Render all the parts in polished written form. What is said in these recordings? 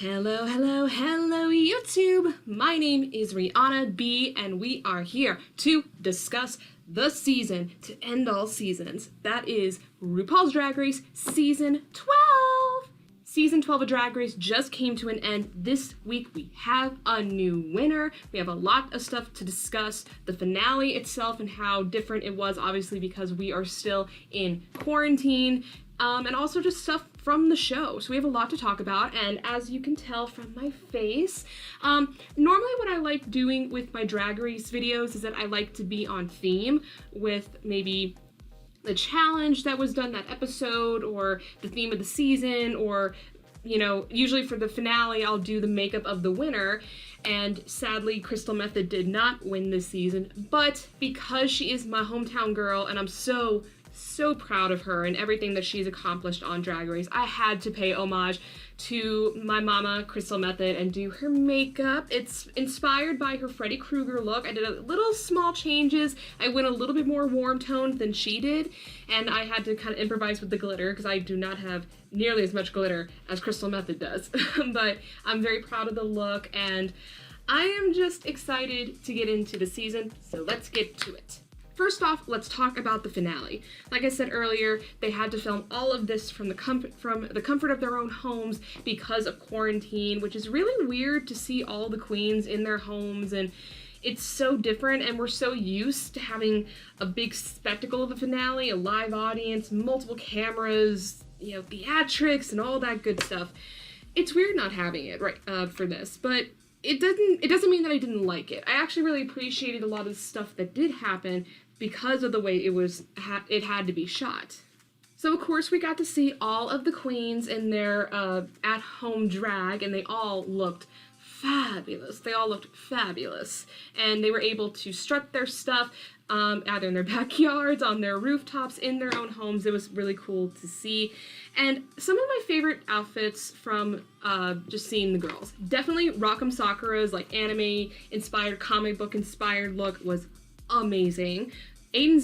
Hello, hello, hello, YouTube! My name is rhianaB, and we are here to discuss the season to end all seasons. That is RuPaul's Drag Race Season 12! Season 12 of Drag Race just came to an end. This week we have a new winner. We have a lot of stuff to discuss. The finale itself and how different it was, obviously, because we are still in quarantine. And also just stuff from the show. So we have a lot to talk about, and as you can tell from my face, normally what I like doing with my Drag Race videos is that I like to be on theme with maybe the challenge that was done that episode, or the theme of the season, or, you know, usually for the finale I'll do the makeup of the winner, and sadly Crystal Method did not win this season, but because she is my hometown girl and I'm so proud of her and everything that she's accomplished on Drag Race, I had to pay homage to my mama, Crystal Method, and do her makeup. It's inspired by her Freddy Krueger look. I did a little small changes. I went a little bit more warm toned than she did, and I had to kind of improvise with the glitter because I do not have nearly as much glitter as Crystal Method does. But I'm very proud of the look, and I am just excited to get into the season, so let's get to it. First off, let's talk about the finale. Like I said earlier, they had to film all of this from the comfort of their own homes because of quarantine, which is really weird to see all the queens in their homes, and it's so different, and we're so used to having a big spectacle of a finale, a live audience, multiple cameras, you know, theatrics, and all that good stuff. It's weird not having it for this, but it doesn't mean that I didn't like it. I actually really appreciated a lot of the stuff that did happen because of the way it had to be shot. So of course we got to see all of the queens in their at-home drag, and they all looked fabulous. They all looked fabulous, and they were able to strut their stuff either in their backyards, on their rooftops, in their own homes. It was really cool to see. And some of my favorite outfits from just seeing the girls. Definitely Rock'em Sakura's like anime-inspired, comic book-inspired look was amazing. Aiden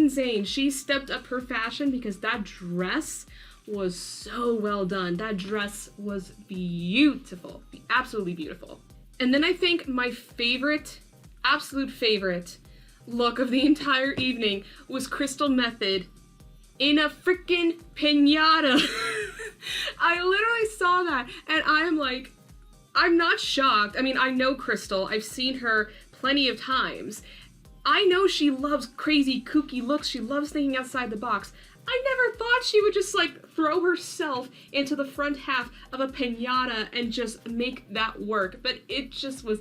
Zane, she stepped up her fashion because that dress was so well done. That dress was beautiful, absolutely beautiful. And then I think my favorite, absolute favorite look of the entire evening was Crystal Method in a freaking piñata. I literally saw that, and I'm like, I'm not shocked. I mean, I know Crystal. I've seen her plenty of times. I know she loves crazy, kooky looks. She loves thinking outside the box. I never thought she would just, like, throw herself into the front half of a piñata and just make that work. But it just was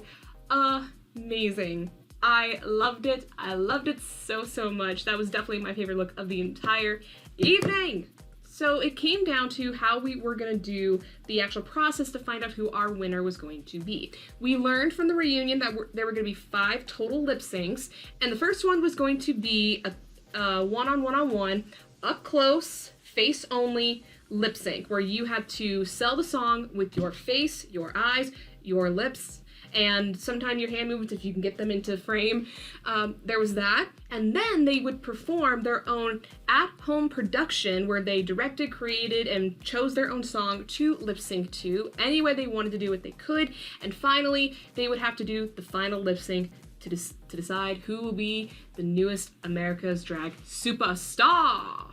amazing. I loved it. I loved it so much. That was definitely my favorite look of the entire evening. So it came down to how we were going to do the actual process to find out who our winner was going to be. We learned from the reunion that there were going to be 5 total lip syncs, and the first one was going to be a one-on-one, up close, face only lip sync, where you had to sell the song with your face, your eyes, your lips, and sometimes your hand movements if you can get them into frame. There was that. And then they would perform their own at-home production where they directed, created, and chose their own song to lip sync to any way they wanted to do it they could. And finally, they would have to do the final lip sync to decide who will be the newest America's Drag superstar.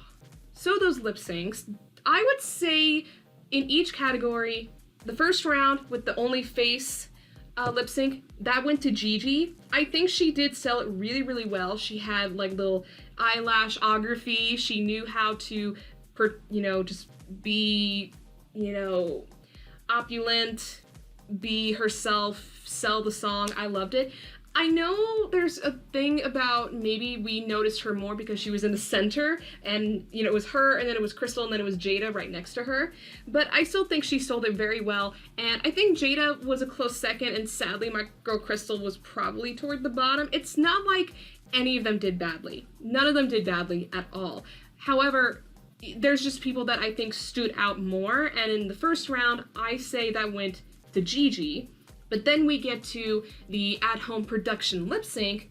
So those lip syncs, I would say in each category, the first round with the only face lip sync, that went to Gigi. I think she did sell it really well. She had like little eyelashography. She knew how to, just be, opulent, be herself, sell the song. I loved it. I know there's a thing about maybe we noticed her more because she was in the center, and it was her, and then it was Crystal, and then it was Jada right next to her. But I still think she sold it very well, and I think Jada was a close second, and sadly my girl Crystal was probably toward the bottom. It's not like any of them did badly. None of them did badly at all. However, there's just people that I think stood out more, and in the first round, I say that went to Gigi. But then we get to the at-home production lip sync.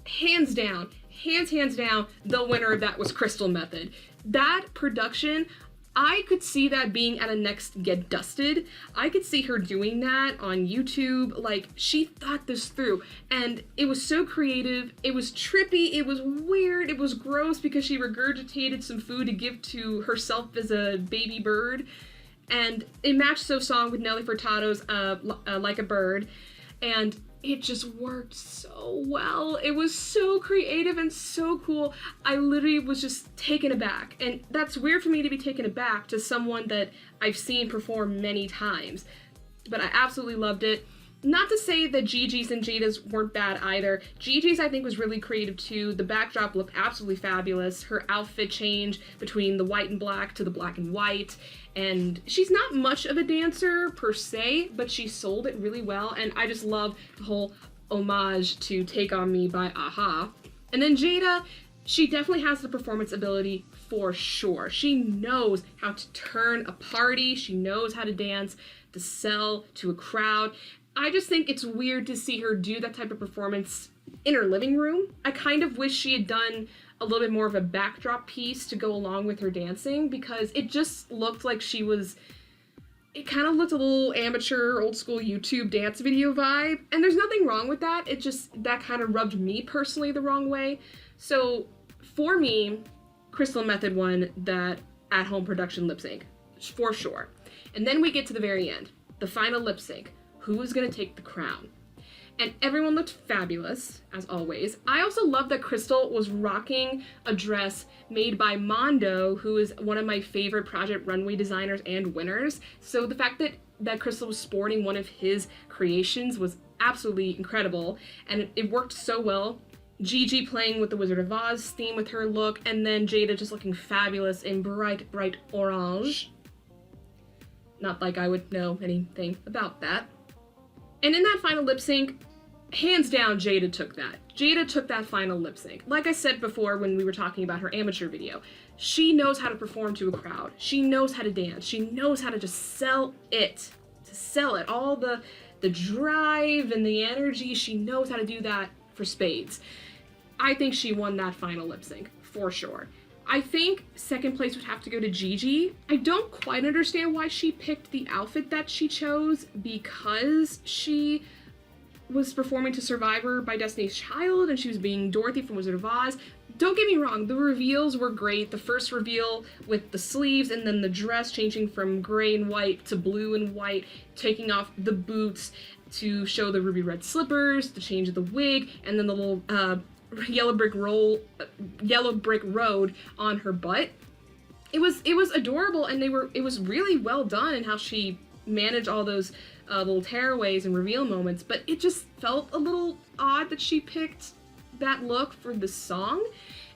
Hands down, the winner of that was Crystal Method. That production, I could see that being at a next Get Dusted. I could see her doing that on YouTube. Like, she thought this through, and it was so creative. It was trippy. It was weird. It was gross because she regurgitated some food to give to herself as a baby bird, and it matched so song with Nelly Furtado's Like a Bird, and it just worked so well. It was so creative and so cool. I literally was just taken aback. And that's weird for me to be taken aback to someone that I've seen perform many times. But I absolutely loved it. Not to say that Gigi's and Jada's weren't bad either. Gigi's, I think, was really creative too. The backdrop looked absolutely fabulous. Her outfit change between the white and black to the black and white. And she's not much of a dancer per se, but she sold it really well. And I just love the whole homage to Take On Me by a-ha. And then Jada, she definitely has the performance ability for sure. She knows how to turn a party. She knows how to dance, to sell to a crowd. I just think it's weird to see her do that type of performance in her living room. I kind of wish she had done a little bit more of a backdrop piece to go along with her dancing, because it just looked like it kind of looked a little amateur, old school YouTube dance video vibe. And there's nothing wrong with that. It just, that kind of rubbed me personally the wrong way. So for me, Crystal Method won that at-home production lip sync, for sure. And then we get to the very end, the final lip sync. Who is going to take the crown? And everyone looked fabulous, as always. I also love that Crystal was rocking a dress made by Mondo, who is one of my favorite Project Runway designers and winners. So the fact that Crystal was sporting one of his creations was absolutely incredible, and it worked so well. Gigi playing with the Wizard of Oz theme with her look, and then Jada just looking fabulous in bright, bright orange. Not like I would know anything about that. And in that final lip sync, hands down, Jada took that. Jada took that final lip sync. Like I said before when we were talking about her amateur video, she knows how to perform to a crowd. She knows how to dance. She knows how to just sell it. To sell it. All the drive and the energy, she knows how to do that for spades. I think she won that final lip sync, for sure. I think second place would have to go to Gigi. I don't quite understand why she picked the outfit that she chose, because she was performing to Survivor by Destiny's Child and she was being Dorothy from Wizard of Oz. Don't get me wrong, the reveals were great. The first reveal with the sleeves and then the dress changing from gray and white to blue and white, taking off the boots to show the ruby red slippers, the change of the wig, and then the little yellow brick road on her butt. It was adorable, and it was really well done in how she managed all those little tearaways and reveal moments, but it just felt a little odd that she picked that look for the song.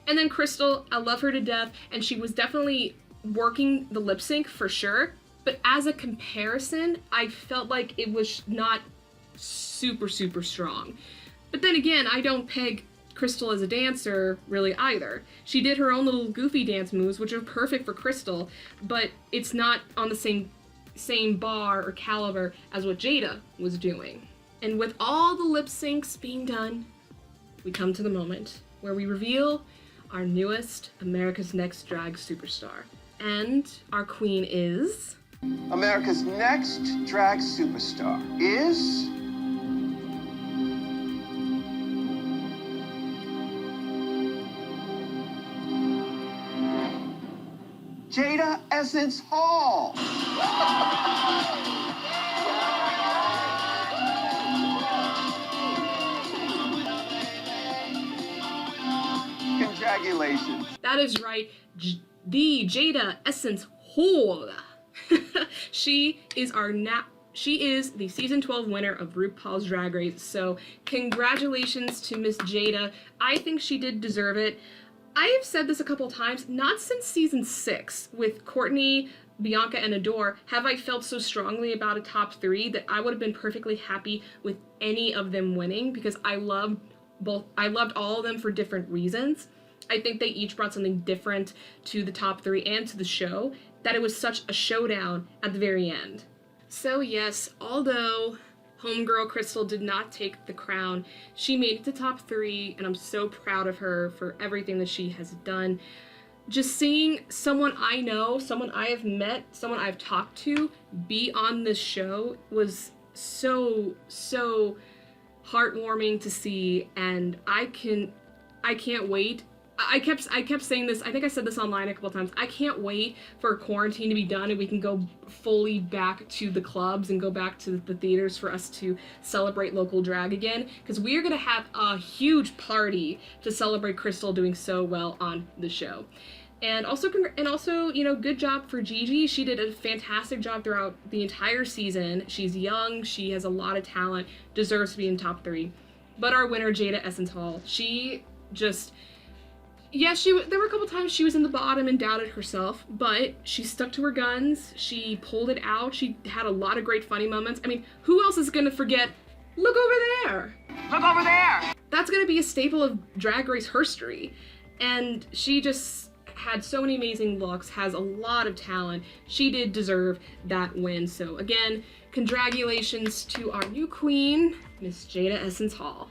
And then Crystal, I love her to death, and she was definitely working the lip sync for sure, but as a comparison, I felt like it was not super strong. But then again, I don't peg Crystal as a dancer really either. She did her own little goofy dance moves, which are perfect for Crystal, but it's not on the same bar or caliber as what Jada was doing. And with all the lip syncs being done, we come to the moment where we reveal our newest America's Next Drag Superstar. And our queen is... America's next drag superstar is... Jada Essence Hall. Congratulations. That is right, the Jada Essence Hall. She is the season 12 winner of RuPaul's Drag Race, so congratulations to Miss Jada. I think she did deserve it. I have said this a couple times, not since season 6 with Courtney, Bianca, and Adore have I felt so strongly about a top 3 that I would have been perfectly happy with any of them winning, because I loved all of them for different reasons. I think they each brought something different to the top 3 and to the show, that it was such a showdown at the very end. So yes, although homegirl Crystal did not take the crown, she made it to top 3, and I'm so proud of her for everything that she has done. just seeing someone I know, someone I have met, someone I've talked to be on this show was so heartwarming to see, and I can't wait. I kept saying this, I think I said this online a couple times, I can't wait for quarantine to be done and we can go fully back to the clubs and go back to the theaters for us to celebrate local drag again, because we are going to have a huge party to celebrate Crystal doing so well on the show. And also, you know, good job for Gigi. She did a fantastic job throughout the entire season. She's young, she has a lot of talent, deserves to be in top 3. But our winner, Jada Essence Hall, she just... yeah, there were a couple times she was in the bottom and doubted herself, but she stuck to her guns, she pulled it out, she had a lot of great funny moments. I mean, who else is gonna forget, look over there! Look over there! That's gonna be a staple of Drag Race history. And she just had so many amazing looks, has a lot of talent. She did deserve that win. So again, congratulations to our new queen, Miss Jada Essence Hall.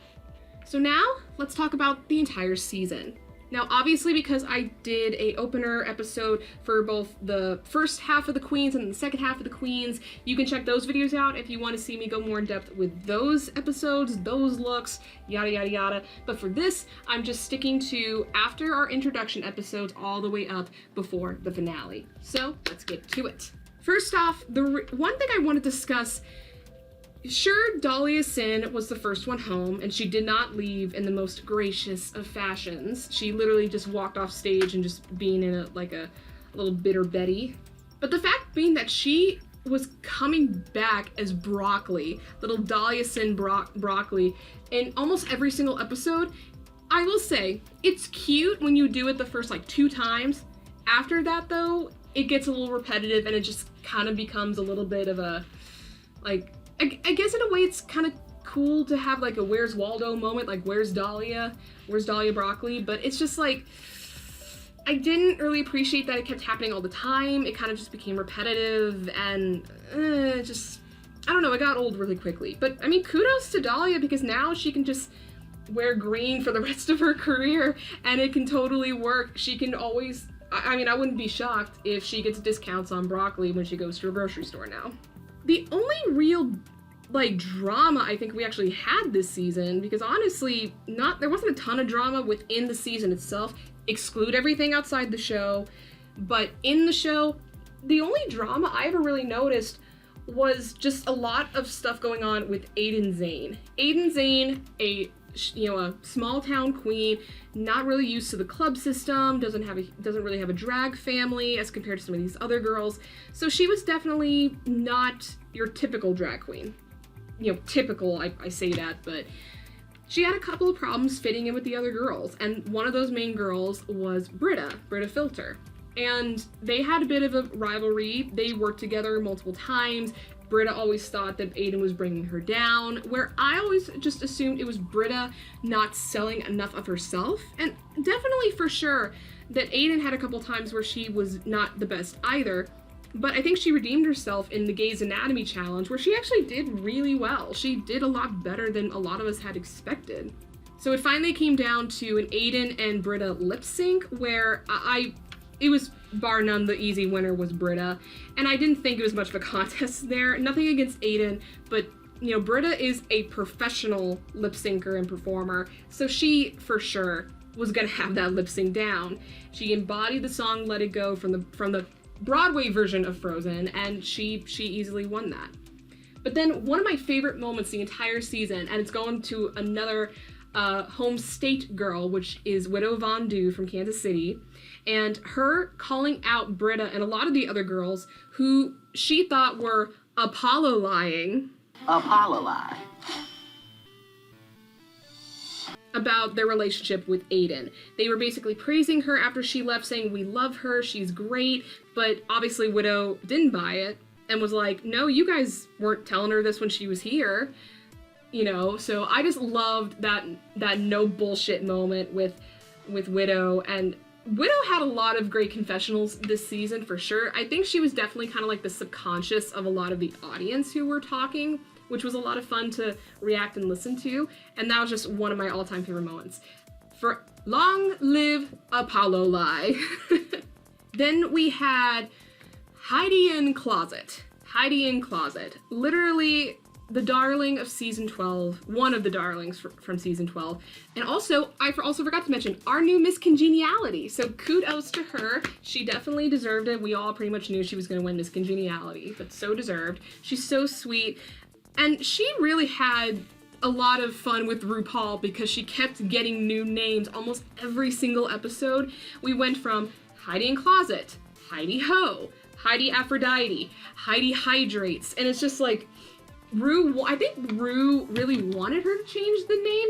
So now, let's talk about the entire season. Now, obviously, because I did a opener episode for both the first half of the queens and the second half of the queens, you can check those videos out if you want to see me go more in depth with those episodes, those looks, yada yada yada. But for this, I'm just sticking to after our introduction episodes all the way up before the finale. So let's get to it. First off, the one thing I want to discuss. Sure, Dahlia Sin was the first one home, and she did not leave in the most gracious of fashions. She literally just walked off stage and just being in a little bitter Betty. But the fact being that she was coming back as Broccoli, little Dahlia Sin Broccoli, in almost every single episode, I will say, it's cute when you do it the first 2 times. After that though, it gets a little repetitive and it just kind of becomes a little bit of a, I guess in a way it's kind of cool to have a Where's Waldo moment, where's Dahlia Broccoli, but it's just I didn't really appreciate that it kept happening all the time. It kind of just became repetitive and I don't know, it got old really quickly. But I mean, kudos to Dahlia because now she can just wear green for the rest of her career and it can totally work. She can always, I mean, I wouldn't be shocked if she gets discounts on broccoli when she goes to a grocery store now. The only real drama I think we actually had this season, because honestly there wasn't a ton of drama within the season itself, exclude everything outside the show, but in the show the only drama I ever really noticed was just a lot of stuff going on with Aiden Zane. Aiden Zane, a small town queen, not really used to the club system, doesn't really have a drag family as compared to some of these other girls. So she was definitely not your typical drag queen. Typical, I say that, but she had a couple of problems fitting in with the other girls, and one of those main girls was Britta Filter. And they had a bit of a rivalry. They worked together multiple times. Britta always thought that Aiden was bringing her down, where I always just assumed it was Britta not selling enough of herself. And definitely for sure that Aiden had a couple times where she was not the best either. But I think she redeemed herself in the Gays Anatomy Challenge, where she actually did really well. She did a lot better than a lot of us had expected. So it finally came down to an Aiden and Britta lip sync, where it was bar none the easy winner was Britta, and I didn't think it was much of a contest there. Nothing against Aiden, but Britta is a professional lip syncer and performer, so she for sure was gonna have that lip sync down. She embodied the song Let It Go from the Broadway version of Frozen, and she easily won that. But then one of my favorite moments the entire season, and it's going to another home state girl, which is Widow Von Du from Kansas City, and her calling out Britta and a lot of the other girls who she thought were apolo-lying. Apolo-lie. About their relationship with Aiden. They were basically praising her after she left, saying, we love her, she's great, but obviously Widow didn't buy it and was like, no, you guys weren't telling her this when she was here. So I just loved that no bullshit moment with Widow, and Widow had a lot of great confessionals this season for sure. I think she was definitely kind of the subconscious of a lot of the audience who were talking, which was a lot of fun to react and listen to, and that was just one of my all-time favorite moments. Long live apolo-lie. Then we had Heidi in Closet. Heidi in Closet. Literally the darling of season 12, one of the darlings from season 12. And also, I also forgot to mention, our new Miss Congeniality. So kudos to her. She definitely deserved it. We all pretty much knew she was going to win Miss Congeniality, but so deserved. She's so sweet. And she really had a lot of fun with RuPaul because she kept getting new names almost every single episode. We went from Heidi in Closet, Heidi Ho, Heidi Aphrodite, Heidi Hydrates, and it's just like, I think Ru really wanted her to change the name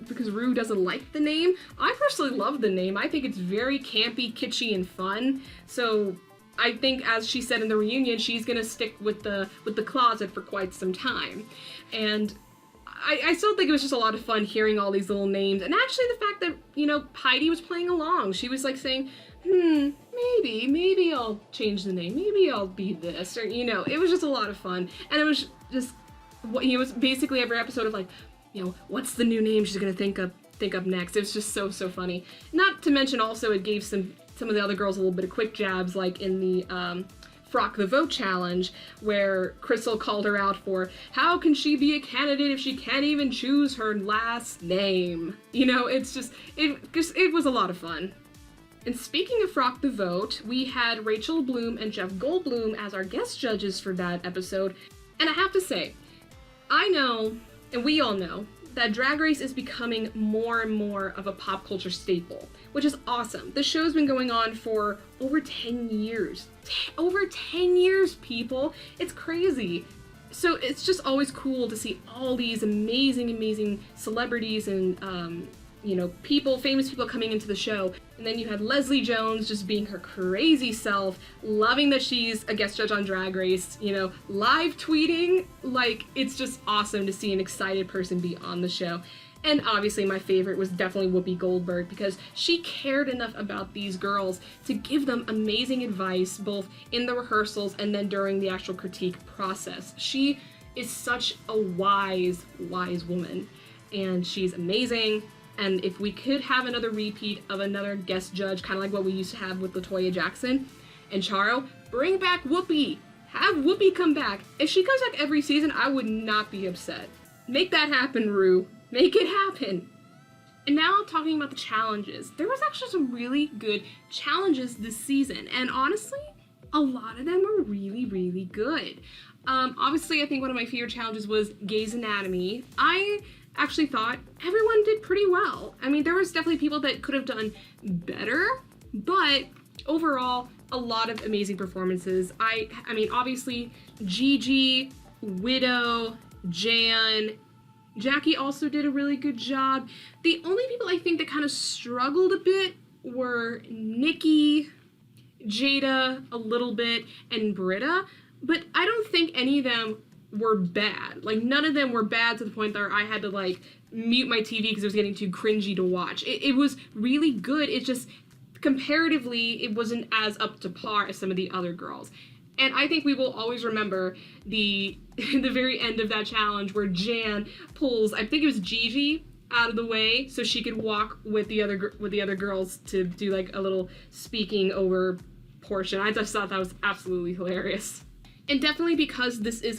because Ru doesn't like the name. I personally love the name. I think it's very campy, kitschy, and fun. So I think, as she said in the reunion, she's gonna stick with the closet for quite some time. And I still think it was just a lot of fun hearing all these little names. And actually the fact that, you know, Heidi was playing along. She was like saying, maybe I'll change the name. Maybe I'll be this, or, you know, it was just a lot of fun. And it was just, it was basically every episode of like, you know, what's the new name she's gonna think up next. It was just so funny. Not to mention also it gave some of the other girls a little bit of quick jabs, like in the Frock the Vote challenge, where Crystal called her out for how can she be a candidate if she can't even choose her last name. You know, it's just it was a lot of fun. And speaking of Frock the Vote, we had Rachel Bloom and Jeff Goldblum as our guest judges for that episode. And I have to say, I know, and we all know, that Drag Race is becoming more and more of a pop culture staple, which is awesome. The show's been going on for over 10 years. Over 10 years, people. It's crazy. So it's just always cool to see all these amazing celebrities and, you know, famous people coming into the show. And then you had Leslie Jones just being her crazy self, loving that she's a guest judge on Drag Race, you know, live tweeting. Like, it's just awesome to see an excited person be on the show. And obviously my favorite was definitely Whoopi Goldberg, because she cared enough about these girls to give them amazing advice, both in the rehearsals and then during the actual critique process. She is such a wise woman, and she's amazing. And if we could have another repeat of another guest judge, kind of like what we used to have with LaToya Jackson and Charo, bring back Whoopi. Have Whoopi come back. If she comes back every season, I would not be upset. Make that happen, Ru. Make it happen. And now talking about the challenges. There was actually some really good challenges this season. And honestly, a lot of them were really good. Obviously, I think one of my favorite challenges was Grey's Anatomy. I actually thought everyone did pretty well. I mean, there was definitely people that could have done better, but overall, a lot of amazing performances. I mean, obviously, Gigi, Widow, Jan, Jackie also did a really good job. The only people I think that kind of struggled a bit were Nikki, Jada a little bit, and Britta, but I don't think any of them were bad. Like, none of them were bad to the point that I had to, like, mute my TV because it was getting too cringy to watch. It was really good. It just, comparatively, it wasn't as up to par as some of the other girls. And I think we will always remember the very end of that challenge where Jan pulls, I think it was Gigi, out of the way so she could walk with the other girls to do like a little speaking over portion. I just thought that was absolutely hilarious. And definitely because this is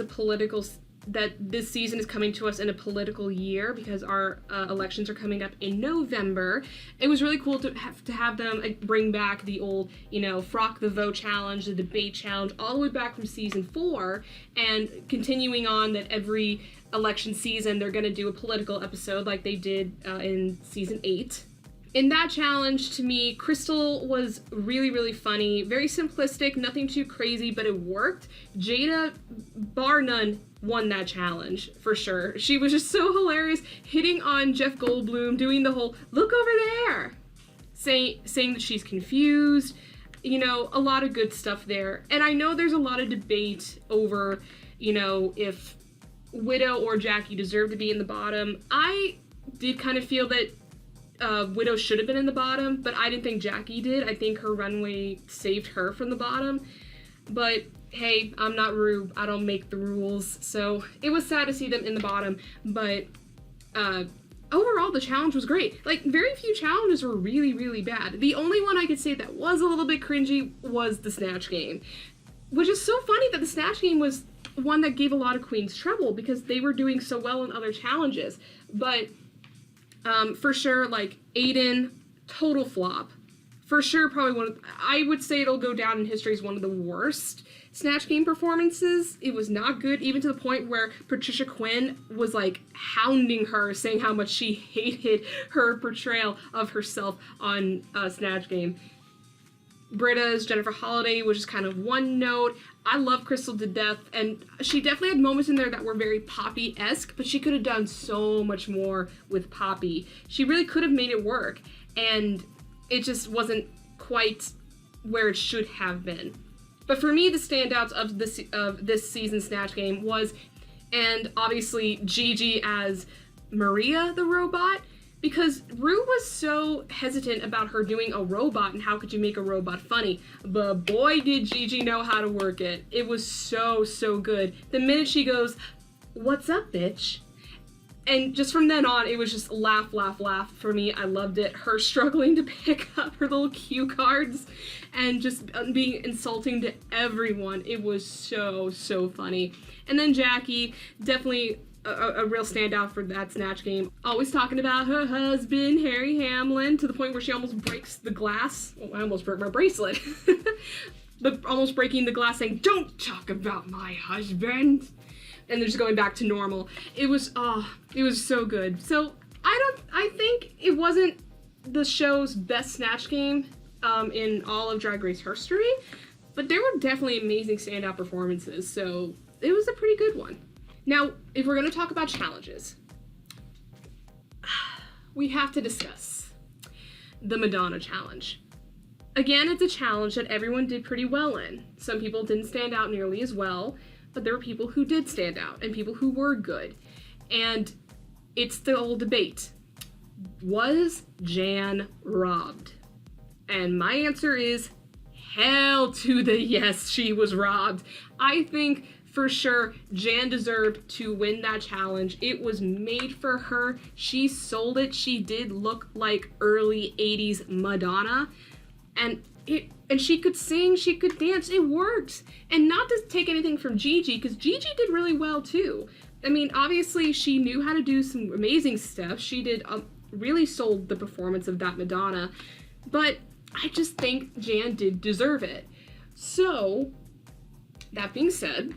that this season is coming to us in a political year, because our elections are coming up in November, it was really cool to have them bring back the old, you know, Frock the Vote challenge, the debate challenge, all the way back from season 4, and continuing on that every election season they're going to do a political episode like they did in season 8. In that challenge, to me, Crystal was really funny, very simplistic, nothing too crazy, but it worked. Jada, bar none, won that challenge, for sure. She was just so hilarious, hitting on Jeff Goldblum, doing the whole, look over there, saying that she's confused, you know, a lot of good stuff there. And I know there's a lot of debate over, you know, if Widow or Jackie deserve to be in the bottom. I did kind of feel that Widow should have been in the bottom, but I didn't think Jackie did. I think her runway saved her from the bottom. But hey, I'm not Ru. I don't make the rules. So it was sad to see them in the bottom, but overall, the challenge was great. Like, very few challenges were really, really bad. The only one I could say that was a little bit cringy was the Snatch Game, which is so funny that the Snatch Game was one that gave a lot of queens trouble because they were doing so well in other challenges. But for sure, like, Aiden, total flop. For sure, probably I would say it'll go down in history as one of the worst Snatch Game performances. It was not good, even to the point where Patricia Quinn was, like, hounding her, saying how much she hated her portrayal of herself on Snatch Game. Britta's Jennifer Holliday, which is kind of one note. I love Crystal to death, and she definitely had moments in there that were very Poppy-esque, but she could have done so much more with Poppy. She really could have made it work, and it just wasn't quite where it should have been. But for me, the standouts of this season's Snatch Game was, and obviously Gigi as Maria the robot, because Ru was so hesitant about her doing a robot and how could you make a robot funny. But boy, did Gigi know how to work it. It was so, so good. The minute she goes, "What's up, bitch?" And just from then on, it was just laugh, laugh, laugh for me. I loved it. Her struggling to pick up her little cue cards and just being insulting to everyone. It was so, so funny. And then Jackie, definitely a real standout for that Snatch Game. Always talking about her husband, Harry Hamlin, to the point where she almost breaks the glass. Well, I almost broke my bracelet. But almost breaking the glass, saying, "Don't talk about my husband." And they're just going back to normal. It was so good. So I think it wasn't the show's best Snatch Game in all of Drag Race history, but there were definitely amazing standout performances, so it was a pretty good one. Now, if we're gonna talk about challenges, we have to discuss the Madonna challenge. Again, it's a challenge that everyone did pretty well in. Some people didn't stand out nearly as well, but there were people who did stand out and people who were good. And it's the old debate. Was Jan robbed? And my answer is hell to the yes, she was robbed. I think for sure Jan deserved to win that challenge. It was made for her. She sold it. She did look like early 80s Madonna. And she could sing, she could dance, it worked. And not to take anything from Gigi, because Gigi did really well too. I mean, obviously she knew how to do some amazing stuff. She did really sold the performance of that Madonna. But I just think Jan did deserve it. So, that being said,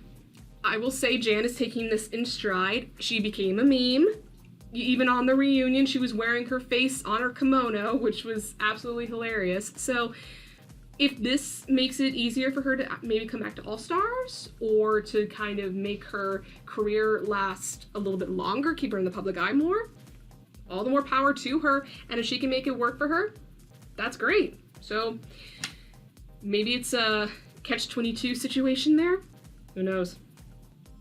I will say Jan is taking this in stride. She became a meme. Even on the reunion, she was wearing her face on her kimono, which was absolutely hilarious. So if this makes it easier for her to maybe come back to All Stars, or to kind of make her career last a little bit longer, keep her in the public eye more, all the more power to her. And if she can make it work for her, that's great. So maybe it's a catch-22 situation there. Who knows?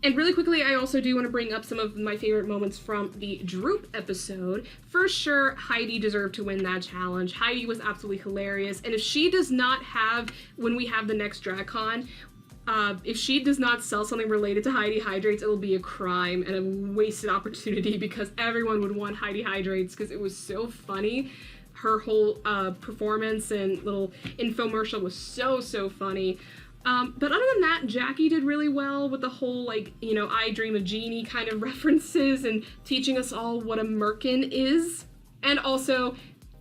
And really quickly, I also do want to bring up some of my favorite moments from the Droop episode. For sure, Heidi deserved to win that challenge. Heidi was absolutely hilarious. And if she does not have, when we have the next DragCon, if she does not sell something related to Heidi Hydrates, it'll be a crime and a wasted opportunity, because everyone would want Heidi Hydrates because it was so funny. Her whole performance and little infomercial was so, so funny. But other than that, Jackie did really well with the whole, like, you know, I Dream of Jeannie kind of references and teaching us all what a merkin is. And also,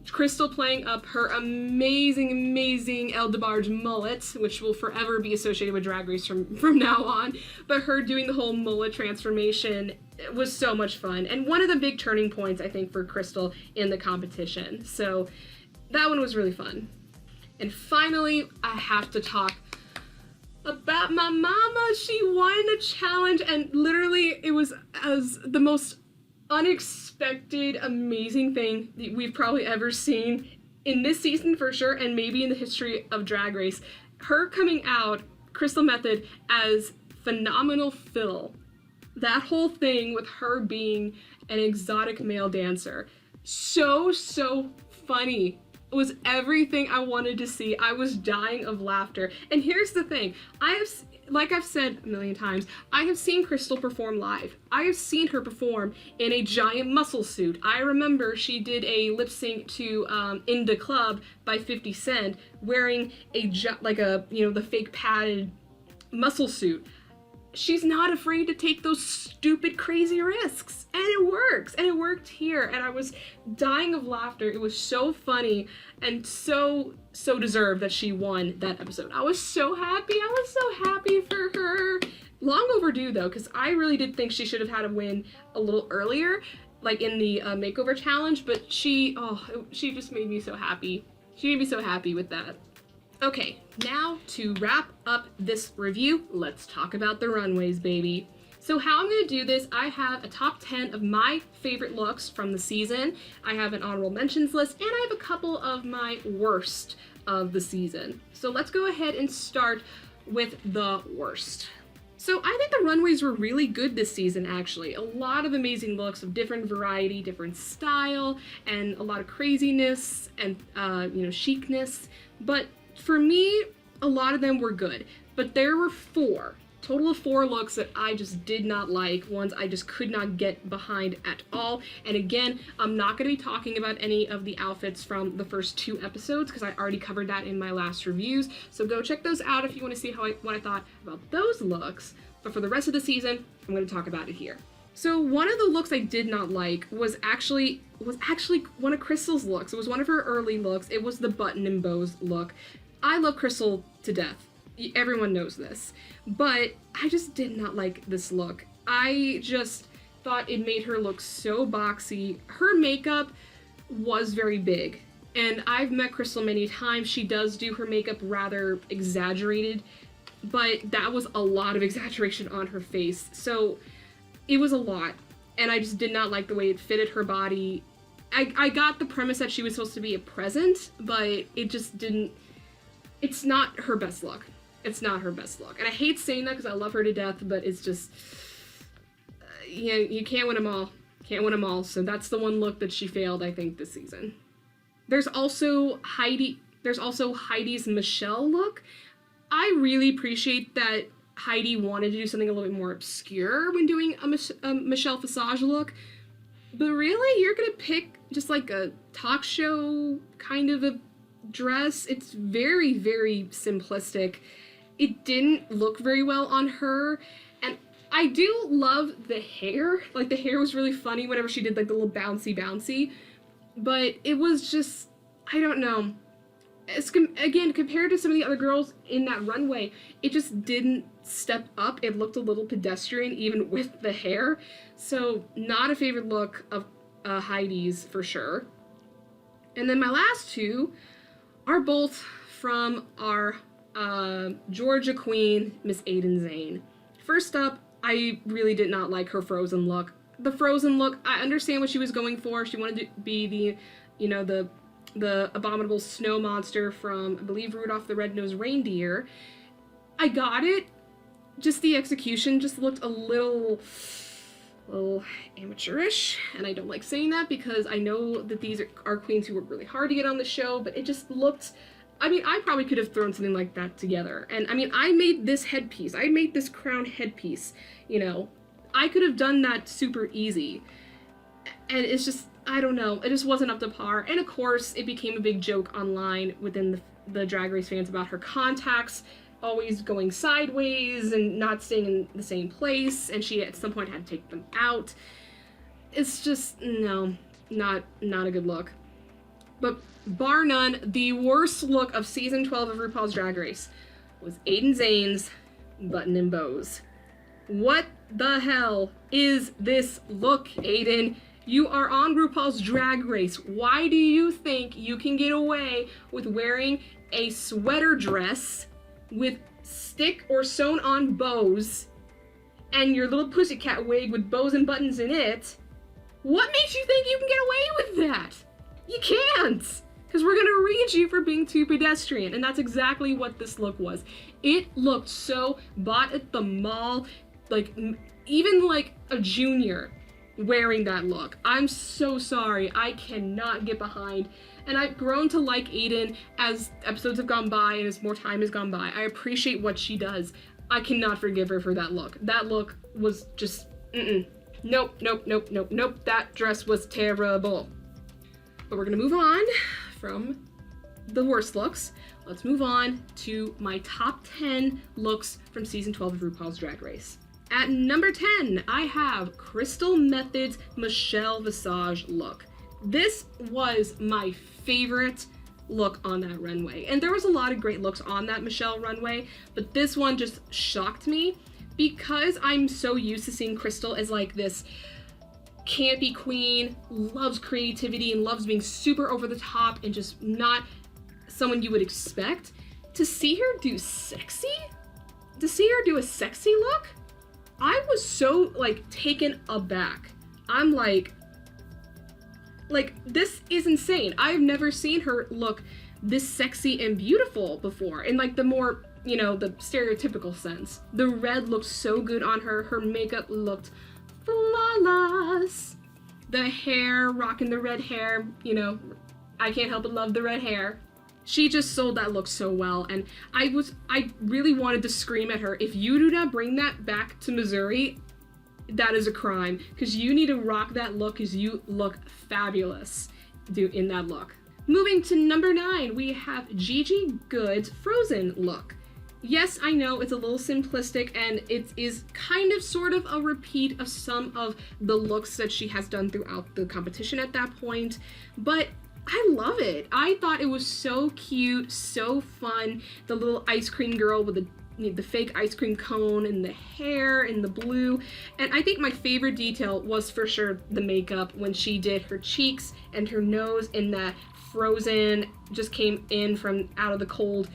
Crystal playing up her amazing, amazing El DeBarge mullet, which will forever be associated with Drag Race from now on. But her doing the whole mullet transformation was so much fun. And one of the big turning points, I think, for Crystal in the competition. So that one was really fun. And finally, I have to talk about my mama. She won the challenge, and literally it was as the most unexpected, amazing thing that we've probably ever seen in this season for sure, and maybe in the history of Drag Race. Her coming out, Crystal Method, as Phenomenal Phil. That whole thing with her being an exotic male dancer. So, so funny. It was everything I wanted to see. I was dying of laughter. And here's the thing. like I've said a million times, I have seen Crystal perform live. I have seen her perform in a giant muscle suit. I remember she did a lip sync to In the Club by 50 Cent wearing the fake padded muscle suit. She's not afraid to take those stupid, crazy risks. And it works. And it worked here. And I was dying of laughter. It was so funny and so deserved that she won that episode. I was so happy. I was so happy for her. Long overdue, though, because I really did think she should have had a win a little earlier, like in the makeover challenge. But she just made me so happy. She made me so happy with that. Okay, now to wrap up this review, let's talk about the runways, baby. So how I'm gonna do this, I have a top 10 of my favorite looks from the season. I have an honorable mentions list, and I have a couple of my worst of the season. So let's go ahead and start with the worst. So I think the runways were really good this season, actually. A lot of amazing looks of different variety, different style, and a lot of craziness and, chicness. But for me, a lot of them were good, but there were total of four looks that I just did not like, ones I just could not get behind at all. And again, I'm not going to be talking about any of the outfits from the first two episodes because I already covered that in my last reviews, so go check those out if you want to see what I thought about those looks. But for the rest of the season, I'm going to talk about it here. So one of the looks I did not like was actually one of Crystal's looks. It was one of her early looks. It was the button and bows look. I love Crystal to death. Everyone knows this. But I just did not like this look. I just thought it made her look so boxy. Her makeup was very big. And I've met Crystal many times. She does do her makeup rather exaggerated. But that was a lot of exaggeration on her face. So it was a lot. And I just did not like the way it fitted her body. I got the premise that she was supposed to be a present, but it just didn't. It's not her best look. It's not her best look. And I hate saying that because I love her to death, but it's just, you can't win them all. Can't win them all. So that's the one look that she failed, I think, this season. There's also Heidi's Michelle look. I really appreciate that Heidi wanted to do something a little bit more obscure when doing a Michelle Visage look. But really, you're gonna pick just like a talk show kind of a dress? It's very, very simplistic. It didn't look very well on her, and I do love the hair. Like, the hair was really funny whenever she did like the little bouncy, but it was just, I don't know. Again, compared to some of the other girls in that runway, it just didn't step up. It looked a little pedestrian even with the hair, so not a favorite look of Heidi's for sure. And then my last two are both from our Georgia queen, Miss Aiden Zane. First up, I really did not like her Frozen look. The Frozen look, I understand what she was going for. She wanted to be the abominable snow monster from, I believe, Rudolph the Red-Nosed Reindeer. I got it. Just the execution just looked a little amateurish, and I don't like saying that because I know that these are queens who work really hard to get on the show, but it just looked, I mean, I probably could have thrown something like that together. And I mean, I made this headpiece. I made this crown headpiece, I could have done that super easy. And it's just, I don't know, it just wasn't up to par. And of course, it became a big joke online within the Drag Race fans about her contacts always going sideways and not staying in the same place, and she at some point had to take them out. It's just, no, not a good look. But bar none, the worst look of season 12 of RuPaul's Drag Race was Aiden Zane's button and bows. What the hell is this look, Aiden? You are on RuPaul's Drag Race. Why do you think you can get away with wearing a sweater dress with stick or sewn on bows and your little pussycat wig with bows and buttons in it? What makes you think you can get away with that? You can't, because we're gonna read you for being too pedestrian, and that's exactly what this look was. It looked so bought at the mall, like even like a junior wearing that look. I'm so sorry. I cannot get behind. And I've grown to like Aiden as episodes have gone by and as more time has gone by. I appreciate what she does. I cannot forgive her for that look. That look was just, Nope. That dress was terrible. But we're gonna move on from the worst looks. Let's move on to my top 10 looks from season 12 of RuPaul's Drag Race. At number 10, I have Crystal Method's Michelle Visage look. This was my favorite look on that runway. And there was a lot of great looks on that Michelle runway, but this one just shocked me because I'm so used to seeing Crystal as like this campy queen, loves creativity and loves being super over the top and just not someone you would expect. To see her do sexy? To see her do a sexy look? I was so like taken aback. I'm like this is insane. I've never seen her look this sexy and beautiful before in like the more, you know, the stereotypical sense. The red looked so good on her. Her makeup looked flawless. The hair, rocking the red hair, you know, I can't help but love the red hair. She just sold that look so well, and I really wanted to scream at her, if you do not bring that back to Missouri, that is a crime, because you need to rock that look, because you look fabulous in that look. Moving to number 9, we have Gigi Good's Frozen look. Yes, I know it's a little simplistic, and it is kind of sort of a repeat of some of the looks that she has done throughout the competition at that point, but I love it. I thought it was so cute, so fun. The little ice cream girl with the fake ice cream cone and the hair and the blue. And I think my favorite detail was for sure the makeup when she did her cheeks and her nose in that Frozen, just came in from out of the cold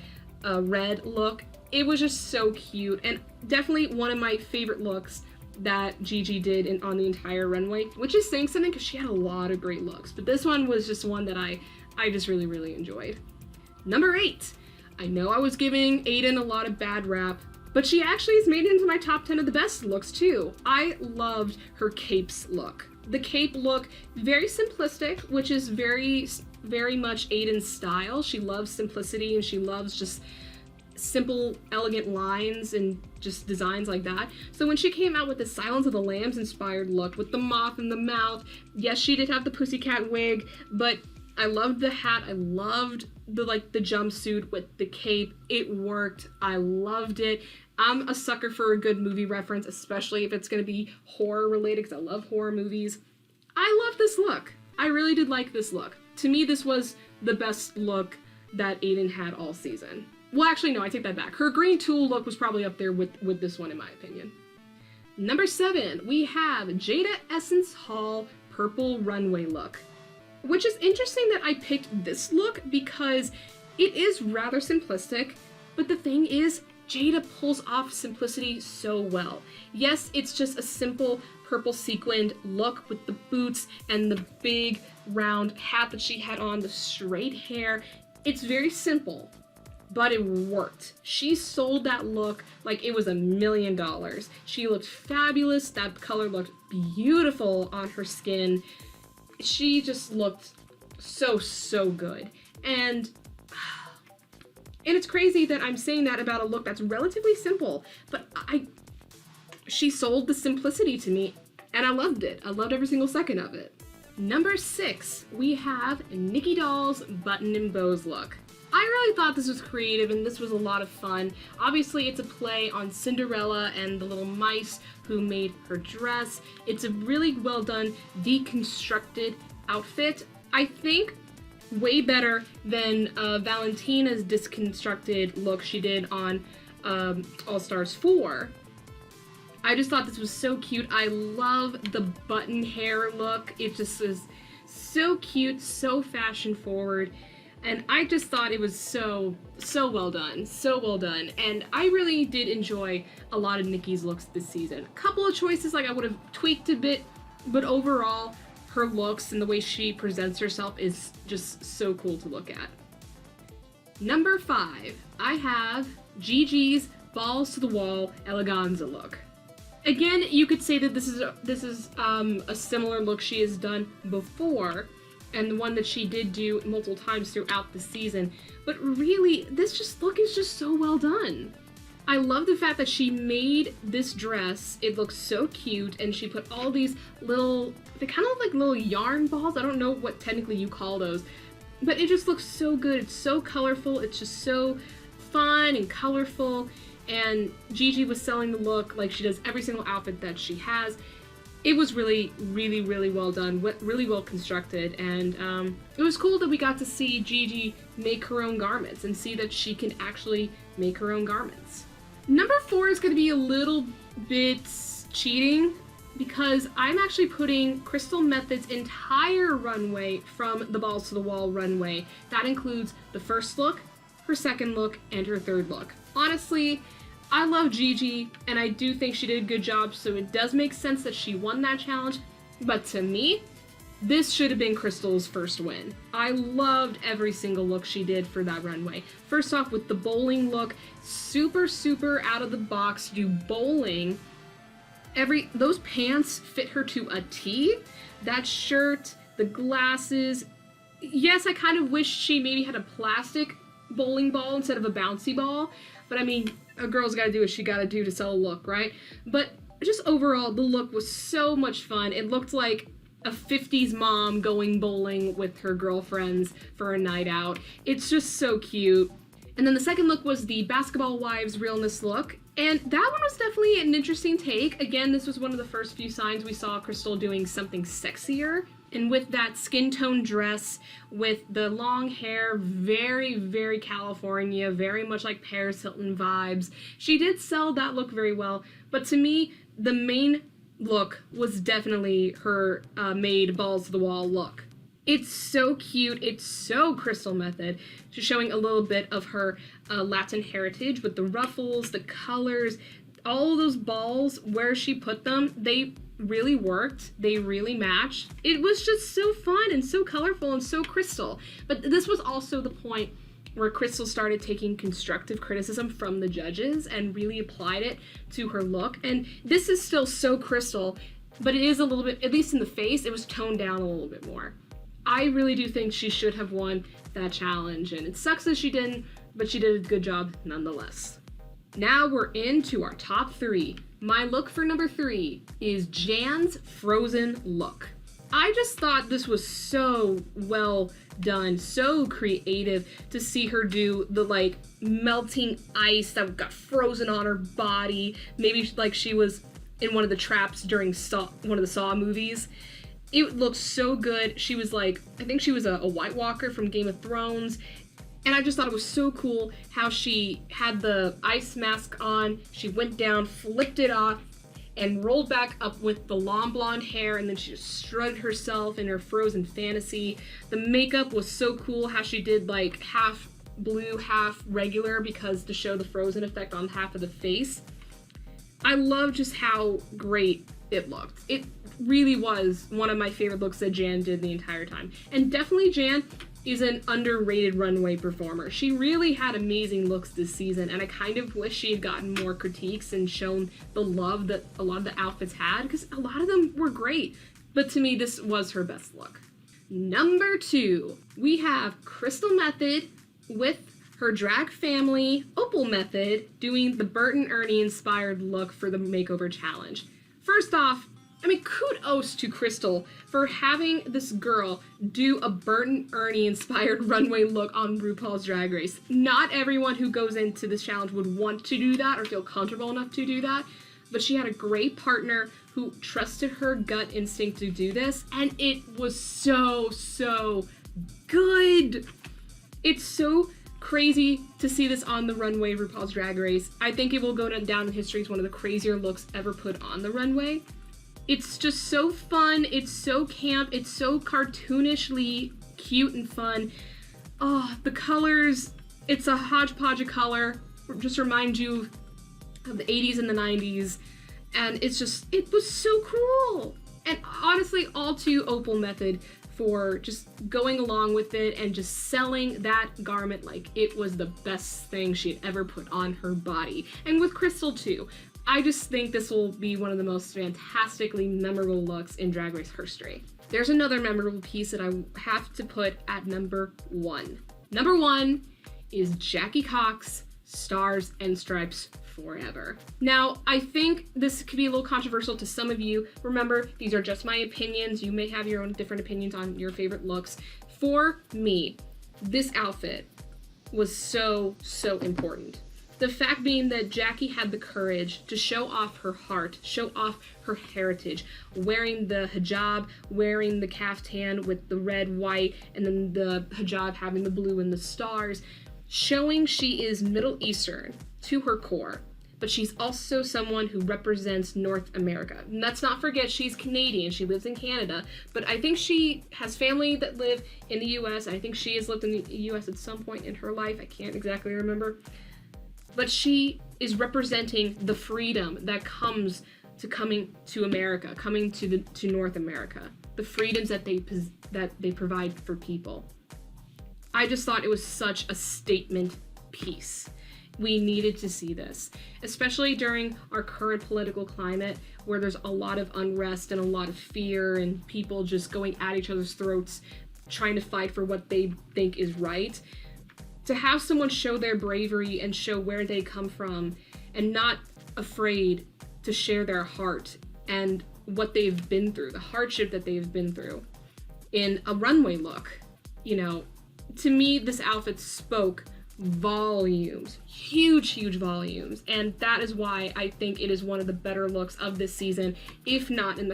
red look. It was just so cute and definitely one of my favorite looks that Gigi did on the entire runway, which is saying something because she had a lot of great looks, but this one was just one that I just really enjoyed. Number 8, I know I was giving Aiden a lot of bad rap, but she actually has made it into my top 10 of the best looks too. I loved her capes look. The cape look, very simplistic, which is very much Aiden's style. She loves simplicity and she loves just simple, elegant lines and just designs like that. So when she came out with the Silence of the Lambs inspired look with the moth in the mouth, yes, she did have the pussycat wig, but I loved the hat. I loved the jumpsuit with the cape. It worked. I loved it. I'm a sucker for a good movie reference, especially if it's going to be horror related because I love horror movies. I love this look. I really did like this look. To me, this was the best look that Aiden had all season. Well, actually, no, I take that back. Her green tulle look was probably up there with this one, in my opinion. Number 7, we have Jada Essence Hall purple runway look, which is interesting that I picked this look because it is rather simplistic, but the thing is, Jada pulls off simplicity so well. Yes, it's just a simple purple sequined look with the boots and the big round hat that she had on, the straight hair. It's very simple, but it worked. She sold that look like it was $1 million. She looked fabulous. That color looked beautiful on her skin. She just looked so good. And it's crazy that I'm saying that about a look that's relatively simple, but she sold the simplicity to me, and I loved it. I loved every single second of it. Number 6, we have Nikki Doll's button and bows look. I really thought this was creative and this was a lot of fun. Obviously, it's a play on Cinderella and the little mice who made her dress. It's a really well done, deconstructed outfit. I think way better than Valentina's disconstructed look she did on All Stars 4. I just thought this was so cute. I love the button hair look. It just is so cute, so fashion forward. And I just thought it was so well done, so well done. And I really did enjoy a lot of Nikki's looks this season. A couple of choices like I would have tweaked a bit, but overall, her looks and the way she presents herself is just so cool to look at. Number 5, I have Gigi's balls to the wall eleganza look. Again, you could say that this is a similar look she has done before, and the one that she did do multiple times throughout the season. But really, this look is just so well done. I love the fact that she made this dress. It looks so cute, and she put all these little, they kind of look like little yarn balls. I don't know what technically you call those, but it just looks so good. It's so colorful. It's just so fun and colorful, and Gigi was selling the look like she does every single outfit that she has. It was really, really, really well done, really well constructed, and it was cool that we got to see Gigi make her own garments and see that she can actually make her own garments. Number 4 is going to be a little bit cheating because I'm actually putting Crystal Method's entire runway from the Balls to the Wall runway. That includes the first look, her second look, and her third look. Honestly, I love Gigi, and I do think she did a good job, so it does make sense that she won that challenge, but to me, this should have been Crystal's first win. I loved every single look she did for that runway. First off, with the bowling look, super, super out of the box, do bowling. Those pants fit her to a T. That shirt, the glasses. Yes, I kind of wish she maybe had a plastic bowling ball instead of a bouncy ball, but I mean, a girl's gotta do what she gotta do to sell a look, right? But just overall, the look was so much fun. It looked like a 50s mom going bowling with her girlfriends for a night out. It's just so cute. And then the second look was the Basketball Wives realness look, and that one was definitely an interesting take. Again, this was one of the first few signs we saw Crystal doing something sexier. And with that skin tone dress, with the long hair, very, very California, very much like Paris Hilton vibes, she did sell that look very well. But to me, the main look was definitely her made Balls to the Wall look. It's so cute. It's so Crystal Method. She's showing a little bit of her Latin heritage with the ruffles, the colors, all of those balls, where she put them, they really worked. They really matched. It was just so fun and so colorful and so Crystal. But this was also the point where Crystal started taking constructive criticism from the judges and really applied it to her look. And this is still so Crystal, but it is a little bit, at least in the face, it was toned down a little bit more. I really do think she should have won that challenge, and it sucks that she didn't, but she did a good job nonetheless. Now we're into our top 3. My look for number 3 is Jan's Frozen look. I just thought this was so well done, so creative to see her do the like melting ice that got frozen on her body. Maybe like she was in one of the traps during one of the Saw movies. It looked so good. She was like, I think she was a White Walker from Game of Thrones. And I just thought it was so cool how she had the ice mask on. She went down, flipped it off, and rolled back up with the long blonde hair, and then she just strutted herself in her Frozen fantasy. The makeup was so cool how she did like half blue, half regular, because to show the Frozen effect on half of the face. I love just how great it looked. It really was one of my favorite looks that Jan did the entire time. And definitely Jan is an underrated runway performer. She really had amazing looks this season, and I kind of wish she had gotten more critiques and shown the love that a lot of the outfits had, because a lot of them were great. But to me, this was her best look. Number 2, we have Crystal Method with her drag family, Opal Method, doing the Bert and Ernie inspired look for the makeover challenge. First off, I mean, kudos to Crystal for having this girl do a Bert and Ernie inspired runway look on RuPaul's Drag Race. Not everyone who goes into this challenge would want to do that or feel comfortable enough to do that, but she had a great partner who trusted her gut instinct to do this, and it was so, so good. It's so crazy to see this on the runway of RuPaul's Drag Race. I think it will go down in history as one of the crazier looks ever put on the runway. It's just so fun, it's so camp, it's so cartoonishly cute and fun. Oh, the colors, it's a hodgepodge of color, just remind you of the 80s and the 90s, and it was so cool. And honestly, all to Opal Method for just going along with it and just selling that garment like it was the best thing she had ever put on her body. And with Crystal too. I just think this will be one of the most fantastically memorable looks in Drag Race history. There's another memorable piece that I have to put at number 1. Number 1 is Jackie Cox Stars and Stripes forever. Now, I think this could be a little controversial to some of you. Remember, these are just my opinions. You may have your own different opinions on your favorite looks. For me, this outfit was so important. The fact being that Jackie had the courage to show off her heart, show off her heritage, wearing the hijab, wearing the kaftan with the red, white, and then the hijab having the blue and the stars, showing she is Middle Eastern to her core, but she's also someone who represents North America. And let's not forget she's Canadian, she lives in Canada, but I think she has family that live in the US. I think she has lived in the US at some point in her life, I can't exactly remember. But she is representing the freedom that comes to coming to America, coming to North America, the freedoms that they provide for people. I just thought it was such a statement piece. We needed to see this, especially during our current political climate where there's a lot of unrest and a lot of fear and people just going at each other's throats, trying to fight for what they think is right. To have someone show their bravery and show where they come from and not afraid to share their heart and what they've been through, the hardship that they've been through in a runway look. You know, to me, this outfit spoke volumes, huge volumes, and that is why I think it is one of the better looks of this season, if not in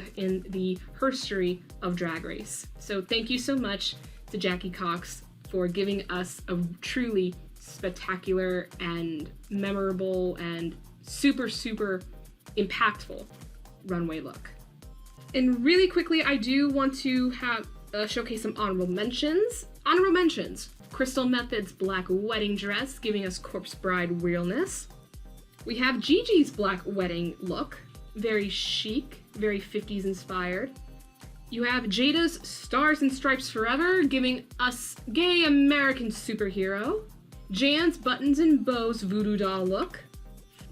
the history of Drag Race. So thank you so much to Jackie Cox for giving us a truly spectacular and memorable and super impactful runway look. And really quickly, I do want to have showcase some honorable mentions. Honorable mentions: Crystal Method's black wedding dress, giving us corpse bride realness. We have Gigi's black wedding look, very chic, very 50s inspired. You have Jada's Stars and Stripes Forever, giving us gay American superhero. Jan's Buttons and Bows voodoo doll look.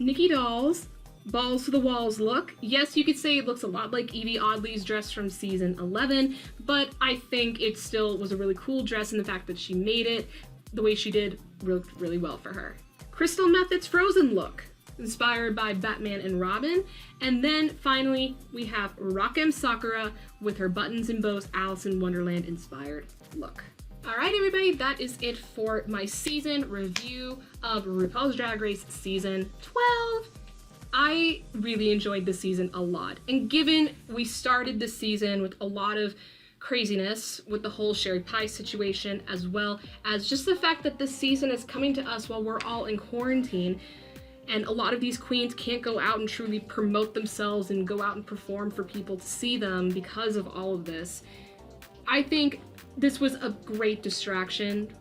Nikki Doll's Balls to the Walls look. Yes, you could say it looks a lot like Evie Oddly's dress from season 11, but I think it still was a really cool dress, and the fact that she made it the way she did worked really well for her. Crystal Method's Frozen look, inspired by Batman and Robin. And then finally, we have Rakem Sakura with her Buttons and Bows Alice in Wonderland inspired look. All right, everybody, that is it for my season review of RuPaul's Drag Race season 12. I really enjoyed this season a lot. And given we started this season with a lot of craziness with the whole Sherry Pie situation, as well as just the fact that this season is coming to us while we're all in quarantine, and a lot of these queens can't go out and truly promote themselves and go out and perform for people to see them because of all of this, I think this was a great distraction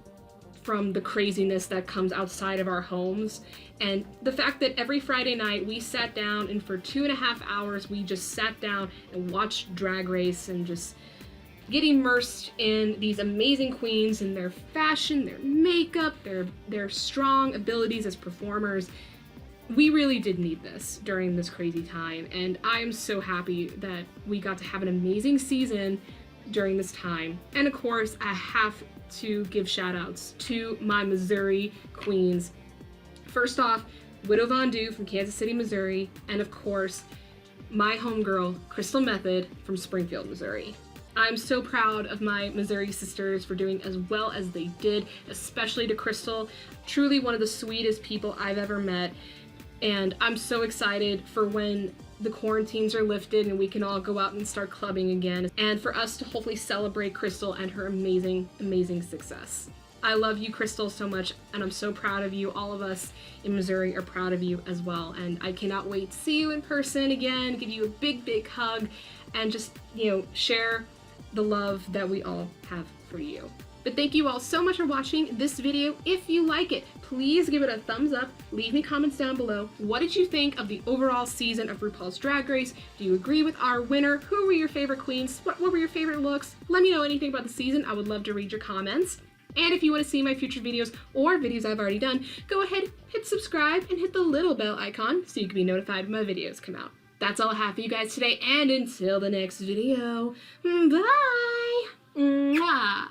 from the craziness that comes outside of our homes. And the fact that every Friday night we sat down and for 2.5 hours we just sat down and watched Drag Race and just get immersed in these amazing queens and their fashion, their makeup, their strong abilities as performers. We really did need this during this crazy time, and I'm so happy that we got to have an amazing season during this time. And of course, I have to give shout outs to my Missouri queens. First off, Widow Von Du from Kansas City, Missouri, and of course, my homegirl, Crystal Method from Springfield, Missouri. I'm so proud of my Missouri sisters for doing as well as they did, especially to Crystal, truly one of the sweetest people I've ever met. And I'm so excited for when the quarantines are lifted and we can all go out and start clubbing again, and for us to hopefully celebrate Crystal and her amazing success. I love you, Crystal, so much, and I'm so proud of you. All of us in Missouri are proud of you as well, and I cannot wait to see you in person again, give you a big hug, and just, share the love that we all have for you. But thank you all so much for watching this video. If you like it, please give it a thumbs up. Leave me comments down below. What did you think of the overall season of RuPaul's Drag Race? Do you agree with our winner? Who were your favorite queens? What were your favorite looks? Let me know anything about the season. I would love to read your comments. And if you want to see my future videos or videos I've already done, go ahead, hit subscribe, and hit the little bell icon so you can be notified when my videos come out. That's all I have for you guys today, and until the next video, bye! Mwah.